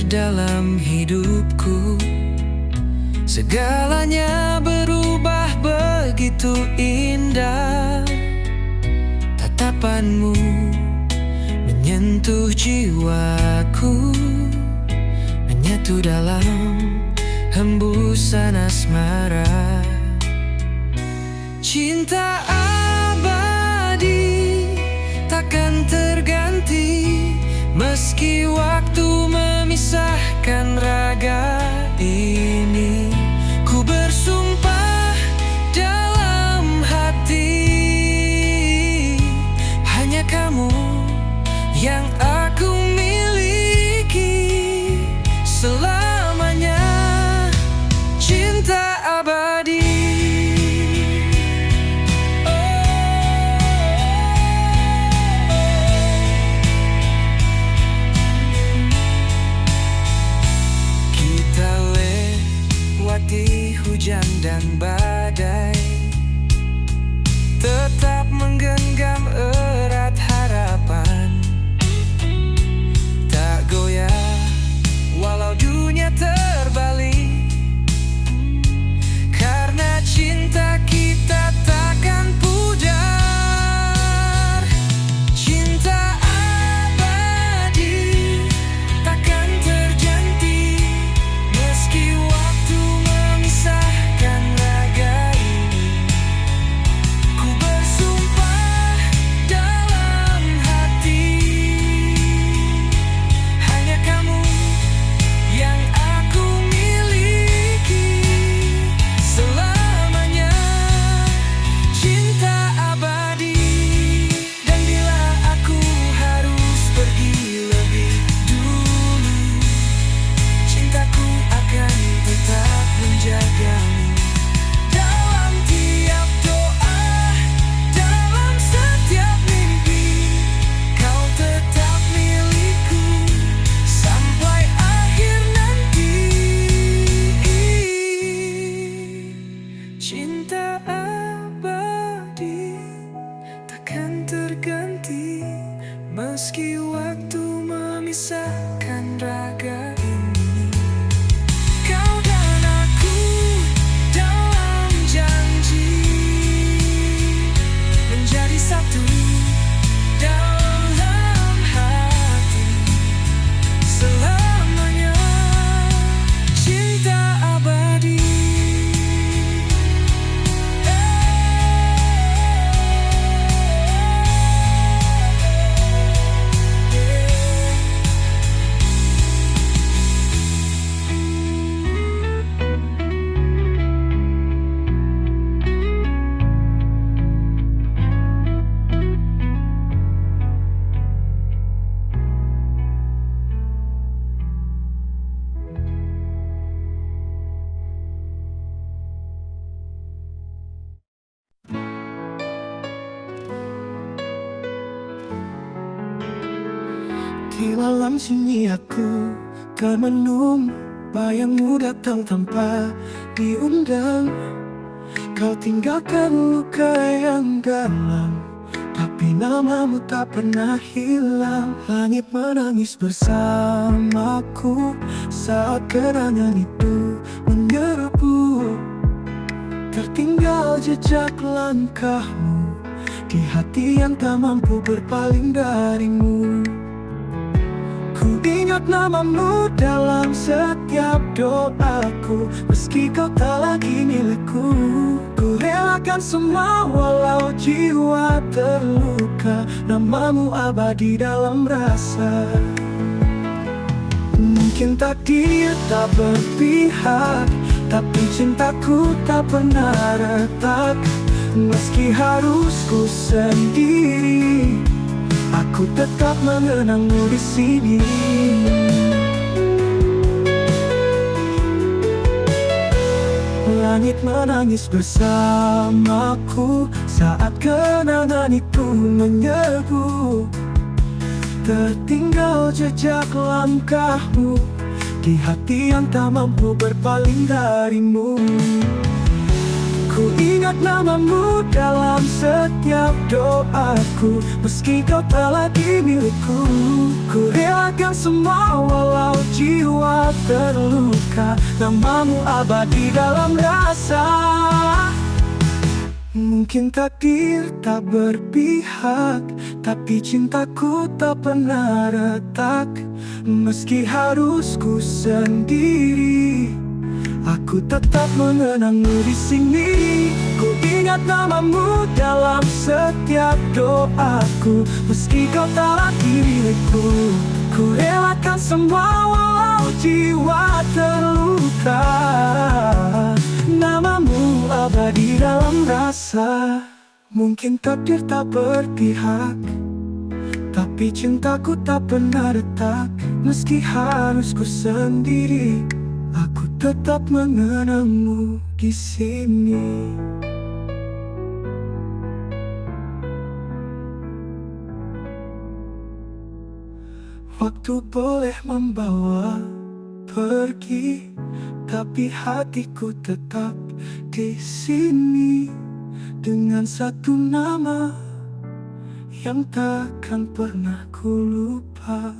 dalam hidupku. Segalanya berubah begitu indah. Tatapanmu menyentuh jiwaku, menyatu dalam hembusan asmara. Cinta abadi takkan terganti, meski waktu memisahkan raga ini. Ku bersumpah dalam hati, hanya kamu yang aku miliki selamanya. Cinta abadi. Hujan dan badai, tetap menggenggam erat harapan. Tak goyah walau dunia terbalik, karena cinta kita takkan pudar. Cinta abadi takkan terganti, meski waktu memisahkan raga ini. Ku bersumpah dalam hati, hanya kamu yang aku miliki selamanya. Cinta abadi. Dan bila aku harus pergi lebih dulu, cintaku akan tetap menjagamu. Dalam tiap doa, dalam setiap mimpi, kau tetap milikku sampai akhir nanti. Cinta abadi takkan terganti, meski waktu memisahkan raga ini. Kau dan aku dalam janji, menjadi satu dalam hati selamanya. Cinta abadi. Di malam sunyi aku kan menung, bayangmu datang tanpa diundang. Kau tinggalkan luka yang dalam, tapi namamu tak pernah hilang. Langit menangis bersamaku saat kenangan itu menyerbu. Tertinggal jejak langkahmu di hati yang tak mampu berpaling darimu. Ku ingat namamu dalam setiap doaku, meski kau tak lagi milikku. Ku relakan semua walau jiwa terluka, namamu abadi dalam rasa. Mungkin takdir tak berpihak, tapi cintaku tak pernah retak. Meski harus ku sendiri, aku tetap mengenangmu di sini. Langit menangis bersamaku saat kenangan itu menyerbu. Tertinggal jejak langkahmu di hati yang tak mampu berpaling darimu. Ku ingat namamu dalam setiap doaku, meski kau tak lagi milikku. Ku relakan semua walau jiwa terluka, namamu abadi dalam rasa. Mungkin takdir tak berpihak, tapi cintaku tak pernah retak. Meski harus ku sendiri, aku tetap mengenangmu di sini. Ku ingat namamu dalam setiap doaku. Meski kau tak lagi milikku, ku relakan semua walau jiwa terluka. Namamu abadi dalam rasa. Mungkin takdir tak berpihak, tapi cintaku tak pernah retak. Meski harus ku sendiri, aku tetap mengenangmu di sini. Waktu boleh membawa pergi, tapi hatiku tetap di sini. Dengan satu nama yang takkan pernah ku lupa.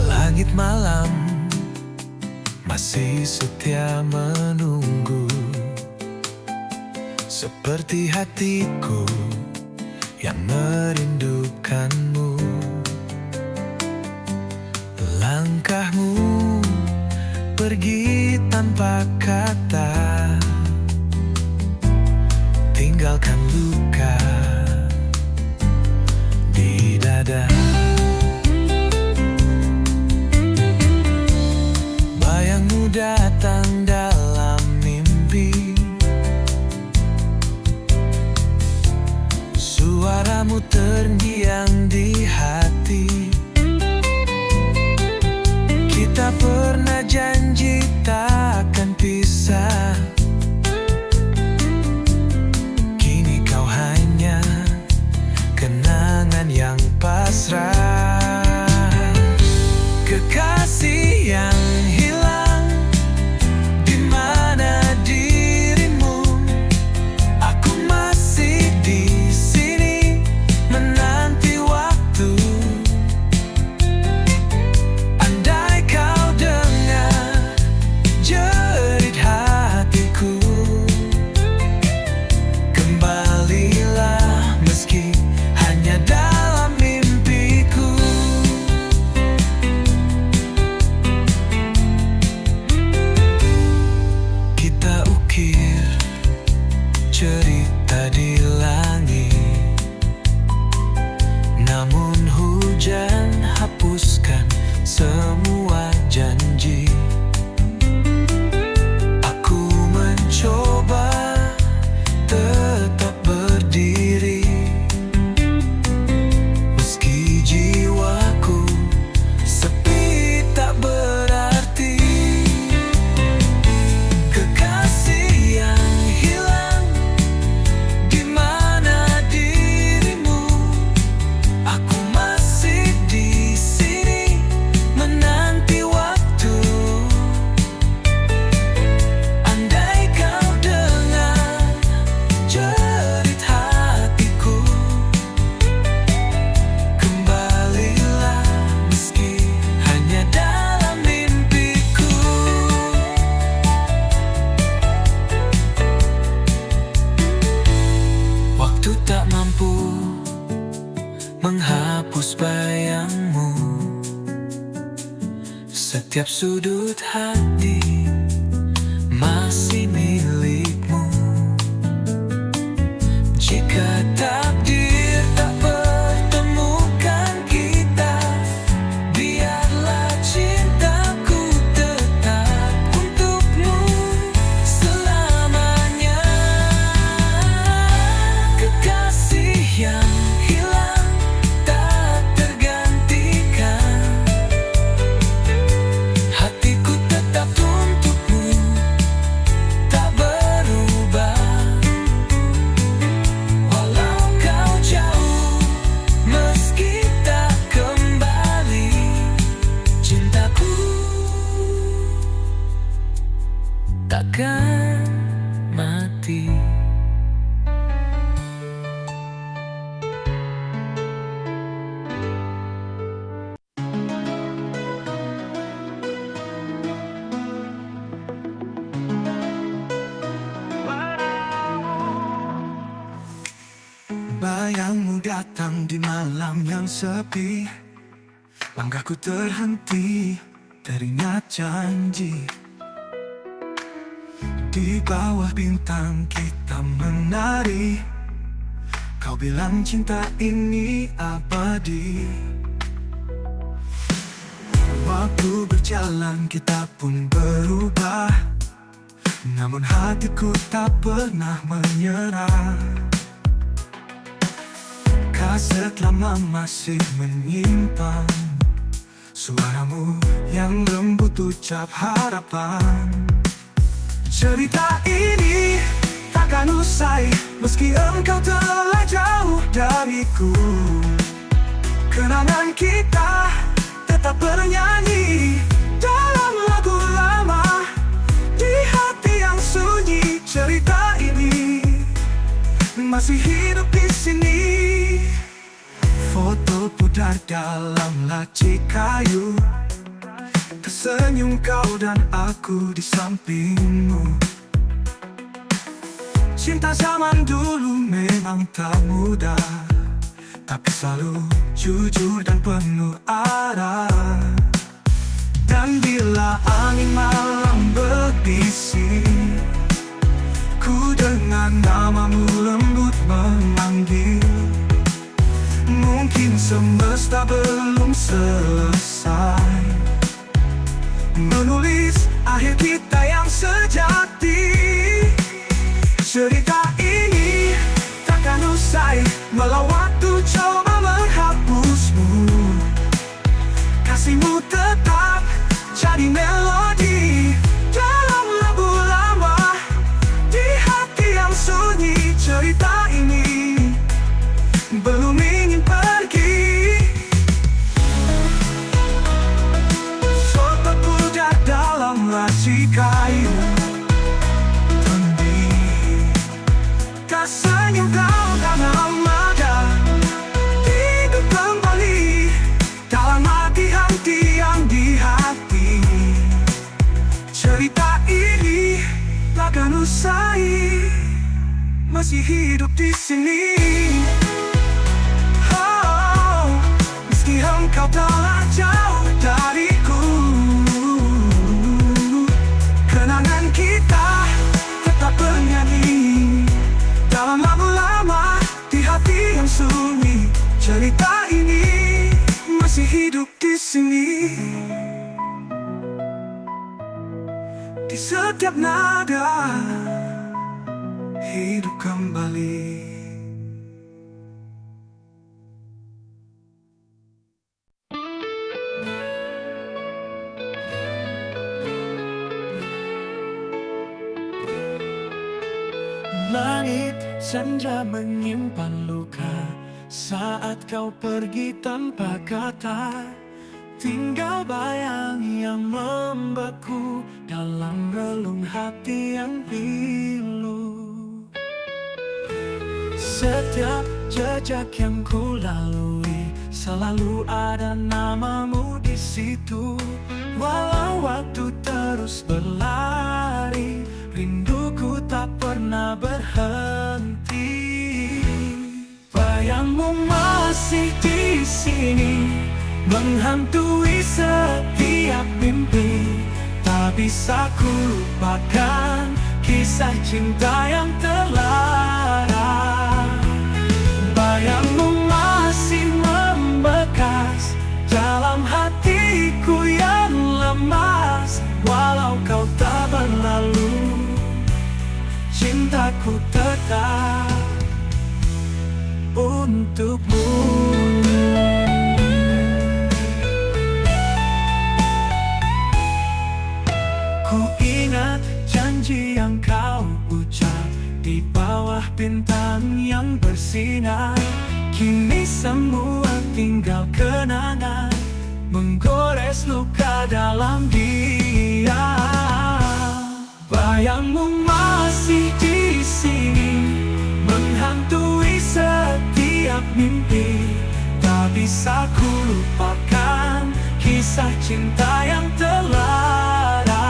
Langit malam masih setia menunggu, seperti hatiku yang merindukanmu. Langkahmu pergi tanpa kata, tinggalkan luka di dada. Bayangmu datang dalam mimpi, suaramu terngiang di hati. Kita pernah janji takkan pisah, kini kau hanya kenangan yang pasrah. Kekasih yang hilang, di mana dirimu? Aku masih di sini menanti waktu. Andai kau dengar jerit hatiku, kembalilah meski hanya dalam mimpiku. Kita ukir cerita di langit, namun hujan hapuskan semua janji. Aku mencoba tetap berdiri, meski jiwaku sepi tak berarti. Kekasih yang hilang, di mana dirimu? Aku masih di sini menanti waktu. Andai kau dengar jerit hatiku, kembalilah meski hanya dalam mimpiku. Waktu tak mampu menghapus bayangmu, setiap sudut hati masih milikmu. Jika takdir tak pertemukan kita, biarlah cintaku tetap untukmu selamanya. Kekasih yang hilang tak tergantikan, hatiku tetap datang di malam yang sepi. Langkahku terhenti, teringat janji. Di bawah bintang kita menari. Kau bilang cinta ini abadi. Waktu berjalan kita pun berubah, namun hatiku tak pernah menyerah. Kaset lama masih menyimpan suaramu yang lembut ucap harapan. Cerita ini takkan usai meski engkau telah jauh dariku. Kenangan kita tetap bernyanyi dalam lagu lama. Di hati yang sunyi cerita ini masih hidup di sini. Foto pudar dalam laci kayu, tersenyum kau dan aku di sampingmu. Cinta zaman dulu memang tak mudah, tapi selalu jujur dan penuh arah. Dan bila angin malam berbisik, ku dengar namamu lembut memanggil. Mungkin semesta belum selesai menulis akhir kita yang sejati. Cerita ini takkan usai walau waktu coba menghapusmu. Kasihmu tetap jadi melodi dalam lagu lama. Di hati yang sunyi cerita ini belum ingin pergi. Foto pudar dalam laci kayu, senyum kau karena ada hidup kembali dalam hati-hati yang di hati. Cerita ini takkan usai masih hidup di sini. Oh, meski engkau telah jauh dariku, kenangan kita tetap bernyanyi dalam lagu lama. Di hati yang sunyi cerita ini masih hidup di sini. Di setiap nada hidup kembali. Langit senja menyimpan luka saat kau pergi tanpa kata. Tinggal bayang yang membeku dalam relung hati yang pilu. Setiap jejak yang ku lalui selalu ada namamu di situ. Walau waktu terus berlari, rinduku tak pernah berhenti. Bayangmu masih di sini, menghantui setiap mimpi. Tak bisa ku lupakan kisah cinta yang terlara. Bayangmu masih membekas dalam hatiku yang lemas. Walau kau tak berlalu, cintaku tetap untukmu. Ku ingat janji yang kau ucap di bawah bintang yang bersinar. Kini semua tinggal kenangan, menggores luka dalam dia. Bayangmu masih di sini, menghantui setiap mimpi. Tak bisa ku lupakan kisah cinta yang terlara.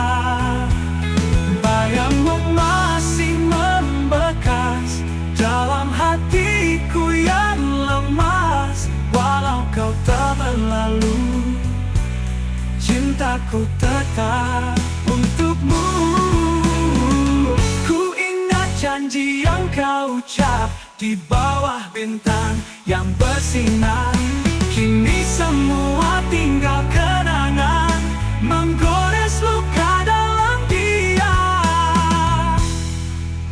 Bayangmu masih membekas dalam hatiku yang lemah. cintaku tetap untukmu. Ku ingat janji yang kau ucap di bawah bintang yang bersinar. Kini semua tinggal kenangan, menggores luka dalam diam.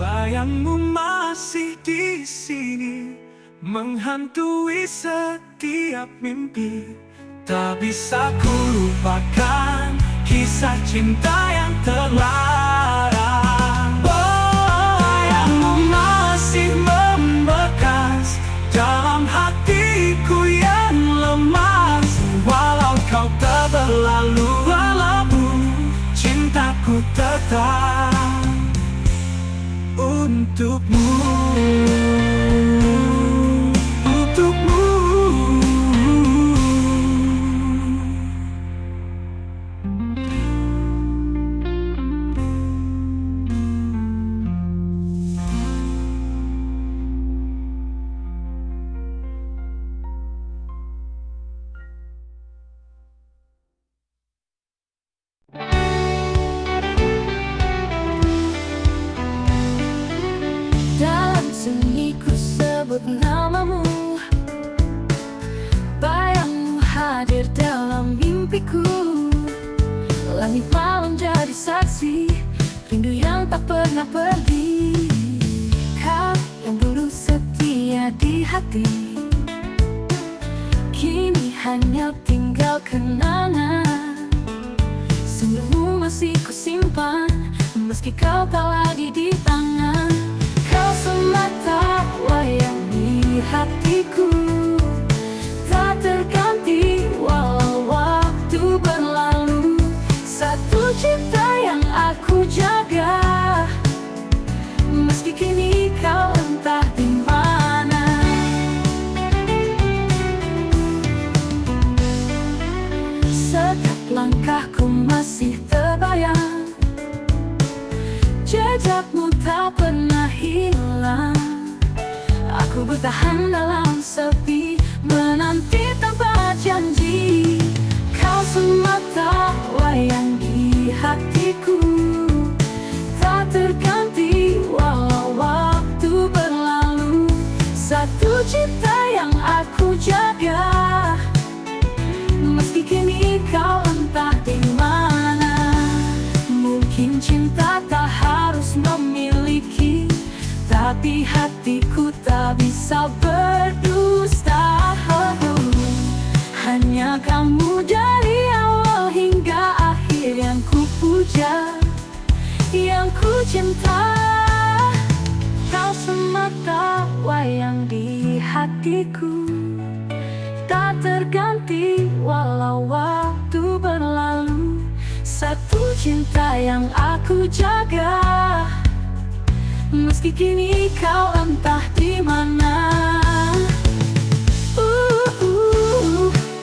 Bayangmu masih di sini, menghantui setiap mimpi. Tak bisa ku lupakan kisah cinta yang terlarang. Bayangmu masih membekas dalam hatiku yang lemas. Walau kau tak berlalu lalu, cintaku tetap untukmu. Untukmu. Dalam sunyi ku sebut namamu, bayangmu hadir dalam mimpiku. Langit malam jadi saksi, rindu yang tak pernah pergi. Kau yang dulu setia di hati, kini hanya tinggal kenangan. Senyummu masih ku simpan, meski kau tak lagi di tangan. Kau semata wayang di hatiku, tak terganti walau waktu berlalu. Satu cinta yang aku jaga, meski kini kau entah di mana. Setiap langkahku masih terbayang, jejakmu tak pernah hilang. Aku bertahan dalam sepi, menanti tanpa janji. Kau semata wayang di hatiku, tak terganti walau waktu berlalu. Satu cinta yang aku jaga, meski kini kau entah di mana. Mungkin cinta tak harus memiliki, tapi hatiku tak bisa berdusta. Hanya kamu dari awal hingga akhir yang ku puja, yang ku cinta. Kau semata wayang di hatiku, tak terganti walau waktu berlalu. Satu cinta yang aku jaga, meski kini kau entah di mana.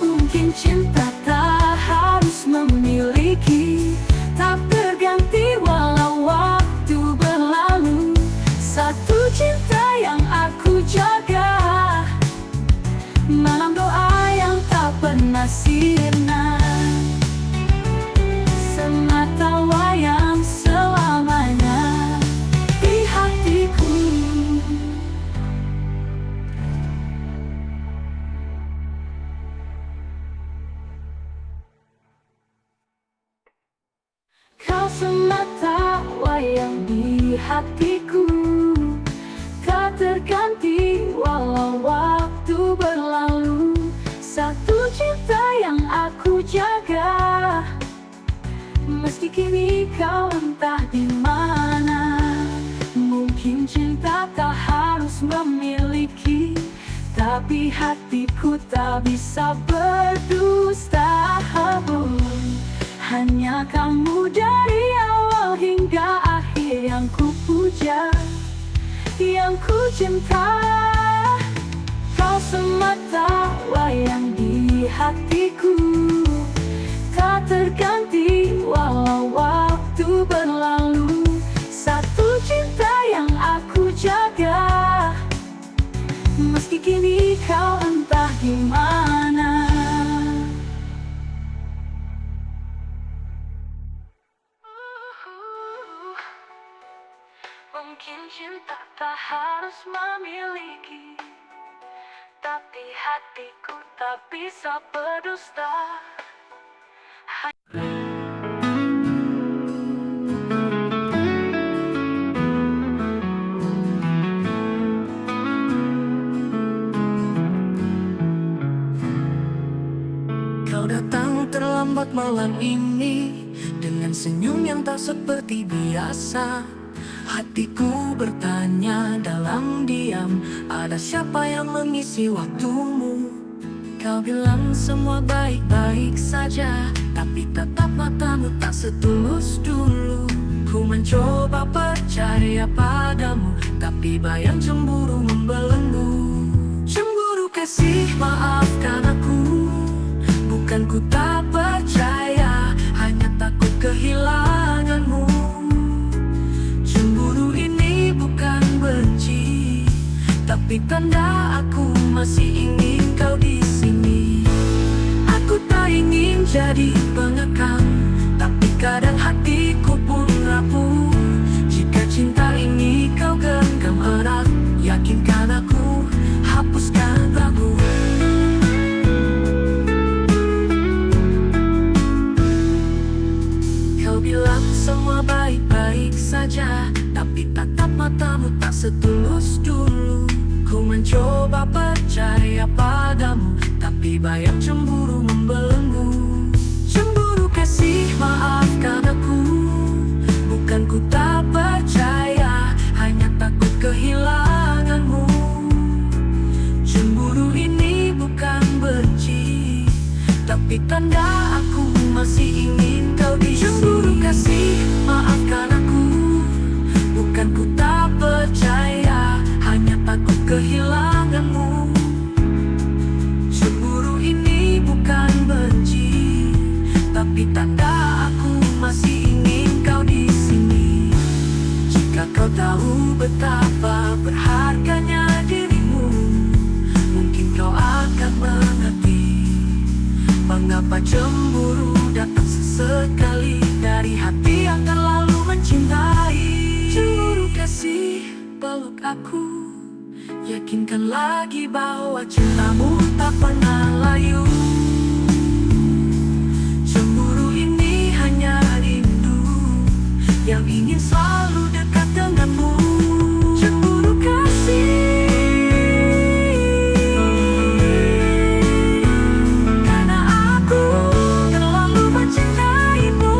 Mungkin cinta tak harus memiliki, tak terganti walau waktu berlalu. Satu cinta yang aku jaga, malam doa yang tak pernah sirna. Semata wayang selamanya di hatiku. Kau semata wayang di hatiku, tak terganti walau waktu berlalu. Satu cinta yang aku jaga, meski kini kau entah di mana. Mungkin cinta tak harus memiliki, tapi hatiku tak bisa berdusta. Hanya kamu dari awal hingga akhir yang ku puja, yang ku cinta. Kau semata wayang di hatiku, tak terganti walau waktu berlalu. Satu cinta yang aku jaga, meski kini kau entah di mana. tak bisa berdusta. Kau datang terlambat malam ini dengan senyum yang tak seperti biasa. Hatiku bertanya dalam diam, ada siapa yang mengisi waktumu? Kau bilang semua baik-baik saja, tapi tatap matamu tak setulus dulu. Ku mencoba percaya padamu, tapi bayang cemburu membelenggu. Cemburu kasih, maafkan aku. Bukan ku tak percaya, hanya takut kehilanganmu. Cemburu ini bukan benci, tapi tanda aku masih ingin kau di sini. Aku tak ingin jadi pengekang, tapi kadang hatiku pun rapuh. Jika cinta ini kau genggam erat, yakinkan aku, hapuskan ragu. Kau bilang semua baik-baik saja, tapi tatap matamu tak setulus dulu. Ku mencoba percaya padamu, tapi bayang cemburu membelenggu. Cemburu kasih, maafkan aku. Bukan ku tak percaya, hanya takut kehilanganmu. Cemburu ini bukan benci, tapi tanda aku masih ingin kau di sini. Cemburu kasih, maafkan aku. Bukan ku tak percaya, hanya takut kehilanganmu. Cemburu ini bukan benci, tapi tanda aku masih ingin kau di sini. Jika kau tahu betapa berharganya dirimu, mungkin kau akan mengerti mengapa cemburu datang sesekali dari hati yang terlalu mencintai. Cemburu kasih, peluk aku. Yakinkan lagi bahwa cintamu tak pernah layu. Cemburu ini hanya rindu yang ingin selalu dekat denganmu. Cemburu kasih, karena aku terlalu mencintaimu.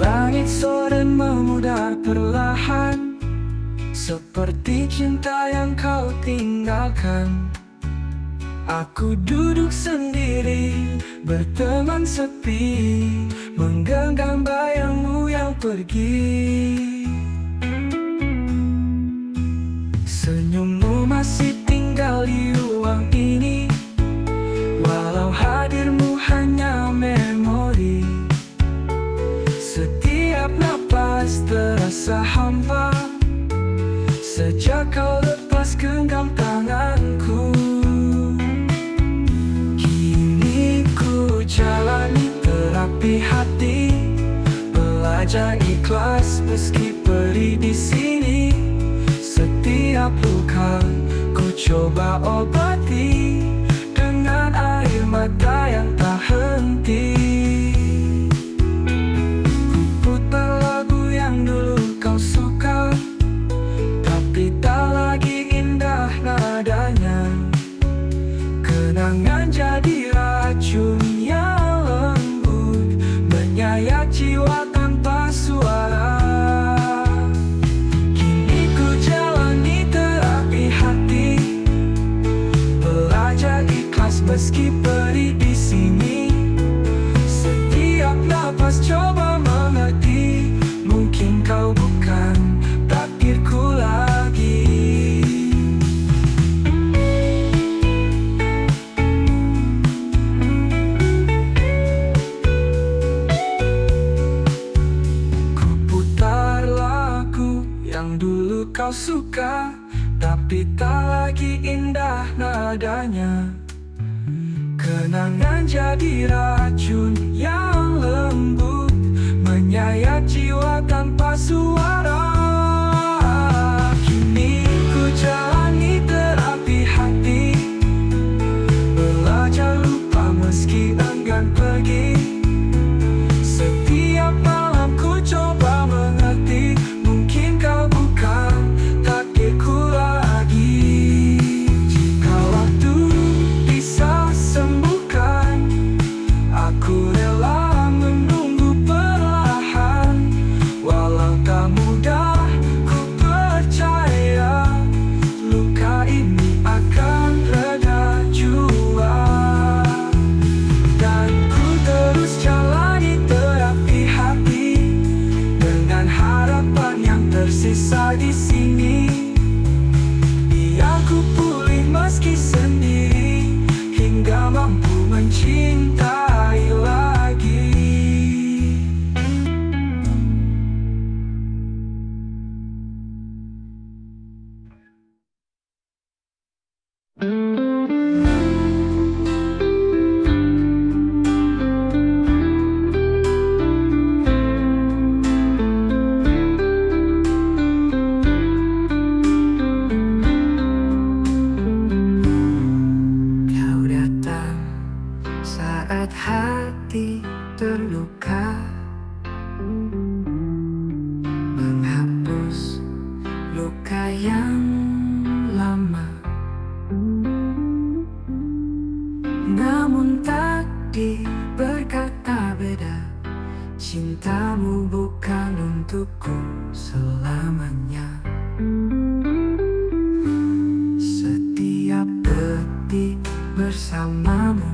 Langit sore memudar perlahan, seperti cinta yang kau tinggalkan. Aku duduk sendiri, berteman sepi, menggenggam bayangmu yang pergi. Senyummu masih tinggal di ruang ini, walau hadirmu hanya memori. Setiap napas terasa hampa sejak kau lepas genggam tanganku. Kini ku jalani terapi hati, belajar ikhlas meski perih di sini. Setiap luka ku coba obati dengan air mata yang tak henti. Kau suka, tapi tak lagi indah nadanya. Kenangan jadi racun yang lembut, menyayat jiwa tanpa suara. Kini ku jalani terapi hati, belajar ikhlas meski perih di sini. kau suka, tapi tak lagi indah nadanya. Kenangan jadi racun yang lembut, menyayat jiwa tanpa suara. Kini ku jalani terapi hati, belajar lupa meski enggan pergi. Setiap malam ku coba mengerti, mungkin kau bukan takdirku lagi. Jika waktu bisa sembuhkan, aku rela menunggu perlahan. Walau tak mudah, ku percaya luka ini akan reda jua. Dan ku terus jalani terapi hati, dengan harapan yang tersisa di sini. Biar ku pulih meski sendiri, hingga mampu mencintai lagi. Kau datang saat hati terluka, menghapus luka yang lama. Namun takdir berkata beda, cintamu bukan untukku selamanya. Setiap detik bersamamu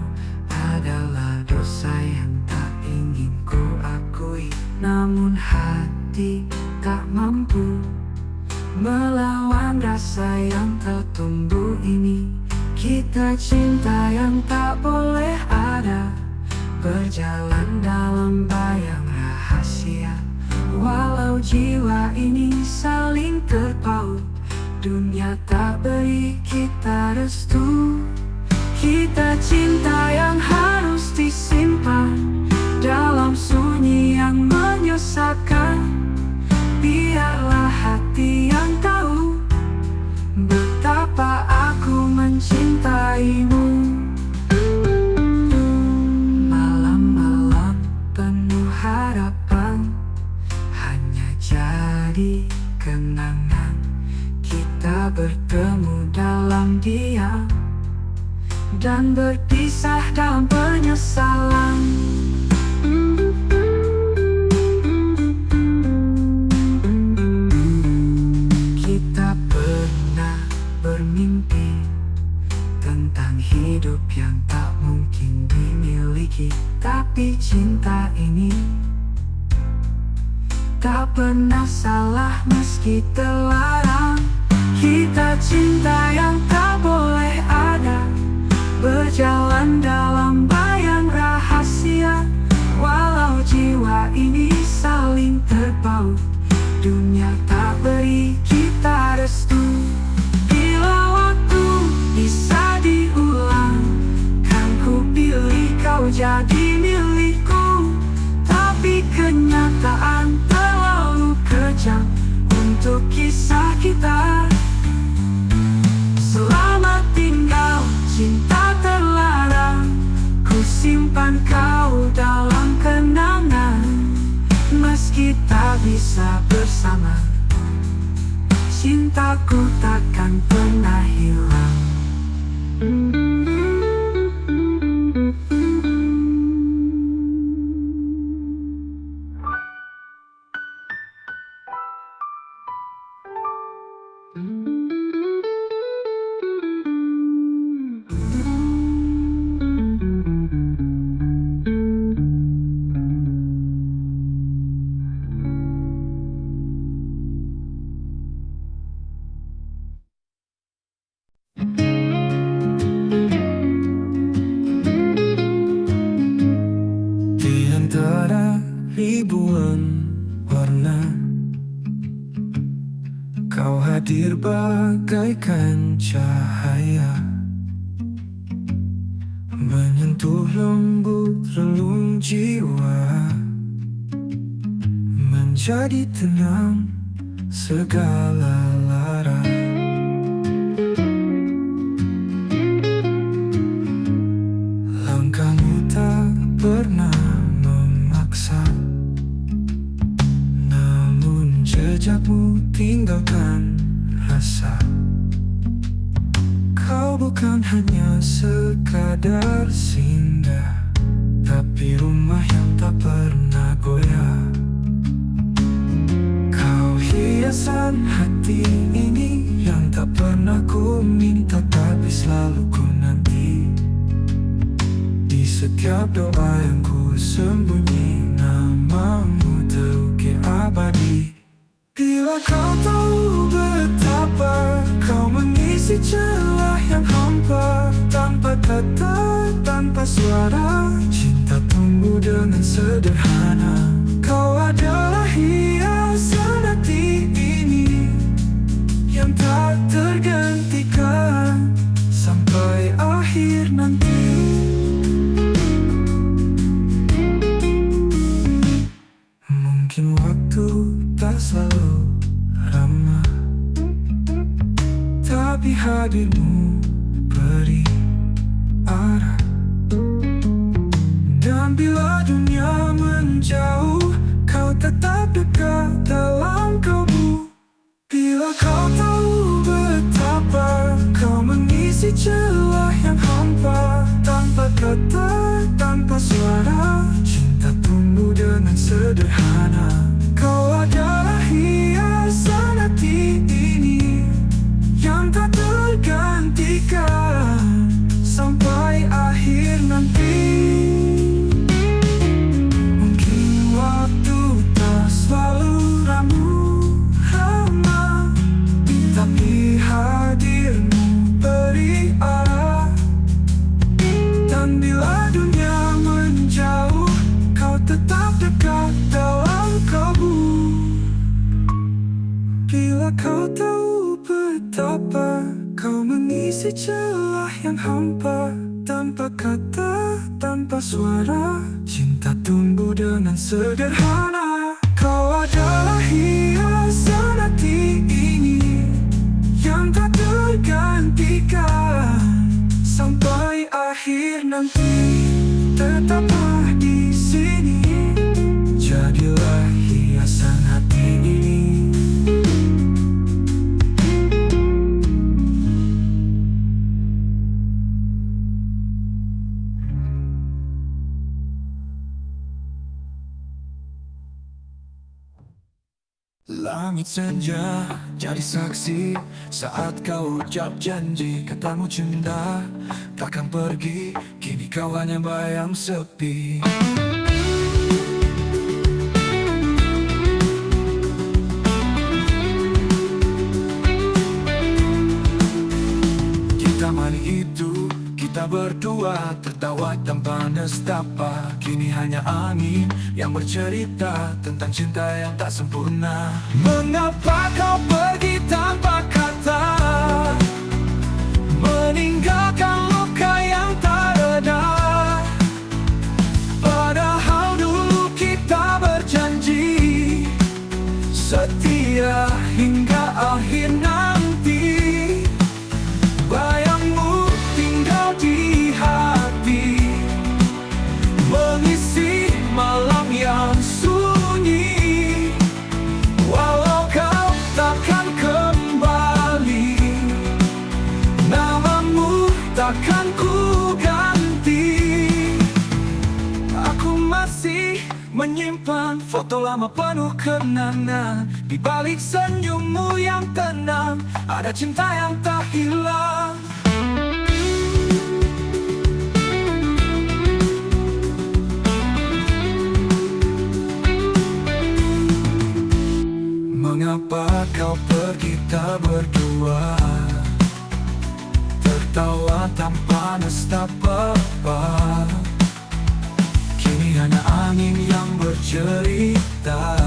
adalah dosa yang tak ingin ku akui. Namun hati tak mampu melawan rasa yang tertumbuh ini. Kita cinta yang tak boleh ada, berjalan dalam bayang rahasia. Walau jiwa ini saling terpaut, dunia tak beri kita restu. Kita cinta yang harus disimpan dalam sunyi yang menyesatkan. Biarlah hati yang tahu betapa aku mencintaimu. Malam-malam penuh harapan hanya jadi kenangan. Kita bertemu dalam diam dan berpisah dalam penyesalan. Kita pernah bermimpi tentang hidup yang tak mungkin dimiliki, tapi cinta ini tak pernah salah meski terlarang. Kita cinta yang tak boleh ada, berjalan dalam bayang rahasia. Walau jiwa ini saling terpaut, dunia tak beri kita restu. Bila waktu bisa diulang, kan ku pilih kau jadi milikku. Tapi kenyataan terlalu kejam untuk kisah kita. Selamat tinggal cinta terlarang, ku simpan kau dalam kenangan. Meski tak bisa bersama, cintaku takkan pernah hilang. ribuan warna, Kau hadir bagaikan cahaya, menyentuh lembut relung jiwa, menjadi tenang segala lara. Langkahmu tak pernah memaksa, namun jejakmu tinggalkan rasa. Kau bukan hanya sekadar singgah, tapi rumah yang tak pernah goyah. Kau hiasan hati ini yang tak pernah ku minta, tapi selalu ku nanti. Di setiap doa yang ku sembunyi, namamu terukir abadi. Bila kau tahu betapa kau mengisi celah yang hampa, tanpa kata, tanpa suara, cinta tumbuh dengan sederhana. Kau adalah hiasan hati ini yang tak tergantikan sampai akhir nanti. Mungkin waktu tak selalu ramah, tapi hadirmu beri arah. Dan bila dunia menjauh, kau tetap dekat dalam kalbu. Bila kau tahu betapa kau mengisi celah yang hampa, tanpa kata, tanpa suara, cinta tumbuh dengan sederhana. Kau adalah hiasan hati ini yang tak tergantikan sampai akhir nanti. Mungkin waktu tak selalu ramah, tapi hadirmu beri arah. Dan bila dunia menjauh, kau tetap dekat dalam kalbu. Bila kau tahu betapa kau mengisi celah yang hampa, tanpa kata, tanpa suara, cinta tumbuh dengan sederhana. Kau adalah hiasan hati ini yang tak tergantikan sampai akhir nanti. Tetaplah di sini, jadilah hiasan hati ini. Langit senja jadi saksi saat kau ucap janji. Katamu cinta takkan pergi, kini kau hanya bayang sepi. Kita malam itu, kita berdua tertawa tanpa nestapa. Kini hanya angin yang bercerita tentang cinta yang tak sempurna. Mengapa kau pergi tanpa kata, meninggalkan luka yang tak reda? Padahal dulu kita berjanji setia hingga akhir nanti. Bayangmu tinggal di hati, mengisi malam yang sunyi. Walau kau takkan kembali, namamu takkan ku ganti. Aku masih menyimpan foto lama penuh kenangan. Di balik senyummu yang tenang, ada cinta yang tak hilang. Mengapa kau pergi tak berdua, tertawa tanpa nestapa? Kini hanya angin yang bercerita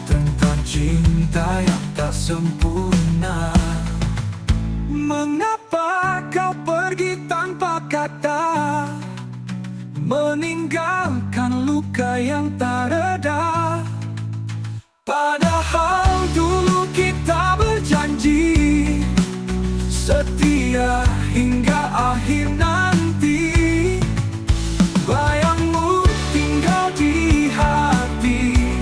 tentang cinta yang tak sempurna. Mengapa kau pergi tanpa kata, meninggalkan luka yang tak reda? Padahal dulu kita berjanji setia hingga akhir nanti. Bayangmu tinggal di hati,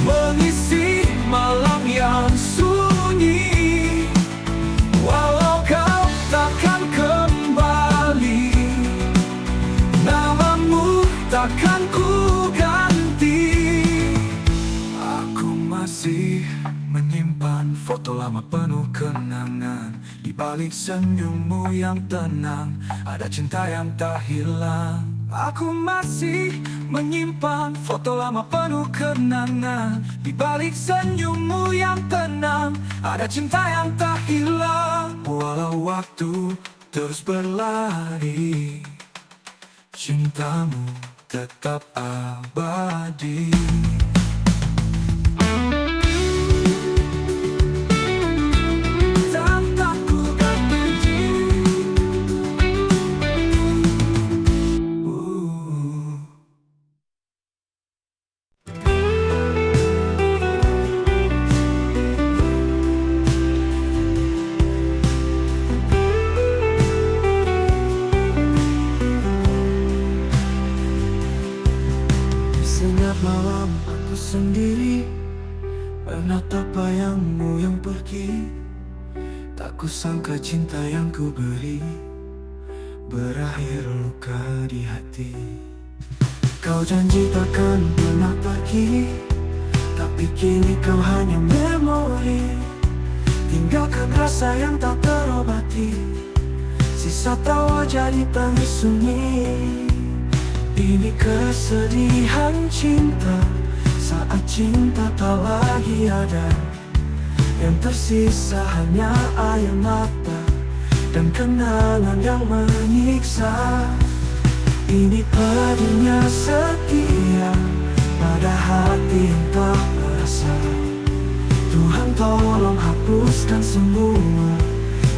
mengisi malam yang sunyi. Walau kau takkan kembali, namamu takkan ku ganti. Aku masih menyimpan foto lama penuh kenangan. Di balik senyummu yang tenang, ada cinta yang tak hilang. Aku masih menyimpan foto lama penuh kenangan. Di balik senyummu yang tenang, ada cinta yang tak hilang. Walau waktu terus berlari, cintamu tetap abadi. Setiap malam aku sendiri menatap bayangmu yang pergi. Tak kusangka cinta yang ku beri berakhir luka di hati. Kau janji takkan pernah pergi, tapi kini kau hanya memori. Tinggalkan rasa yang tak terobati, sisa tawa jadi tangis sunyi. Ini kesedihan cinta saat cinta tak lagi ada. Yang tersisa hanya air mata dan kenangan yang menyiksa. Ini pedihnya setia pada hati yang tak merasa. Tuhan tolong hapuskan semua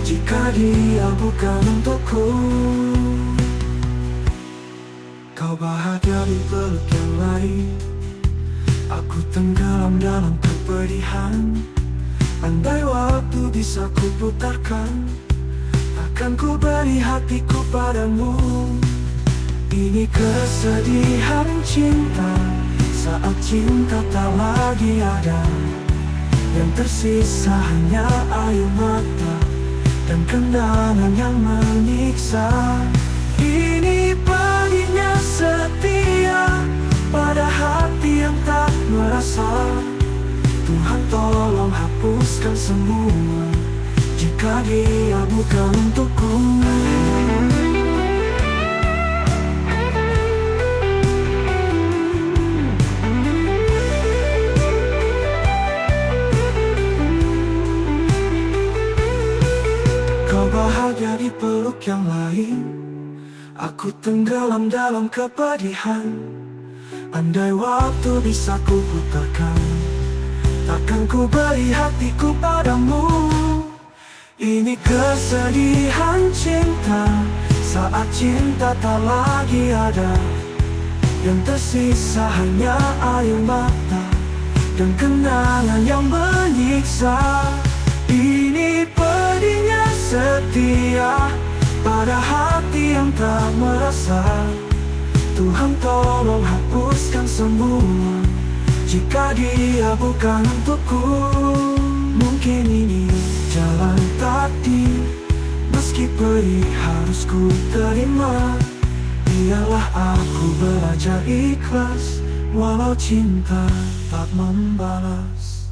jika dia bukan untukku. Kau bahagia di peluk yang lain, aku tenggelam dalam kepedihan. Andai waktu bisa ku putarkan, akan ku beri hatiku padamu. Ini kesedihan cinta saat cinta tak lagi ada. Yang tersisa hanya air mata dan kenangan yang menyiksa. Ini pedihnya setia pada hati yang tak merasa. Tuhan tolong hapuskan semua jika dia bukan untukku. Kau bahagia di peluk yang lain, aku tenggelam dalam kepedihan. Andai waktu bisa ku putarkan, takkan ku beri hatiku padamu. Ini kesedihan cinta saat cinta tak lagi ada. Yang tersisa hanya air mata dan kenangan yang menyiksa. Ini pedihnya setia pada hati yang tak merasa. Tuhan tolong hapuskan semua jika dia bukan untukku. Mungkin ini jalan takdir, meski pedih harus ku terima. Biarlah aku belajar ikhlas, walau cinta tak membalas.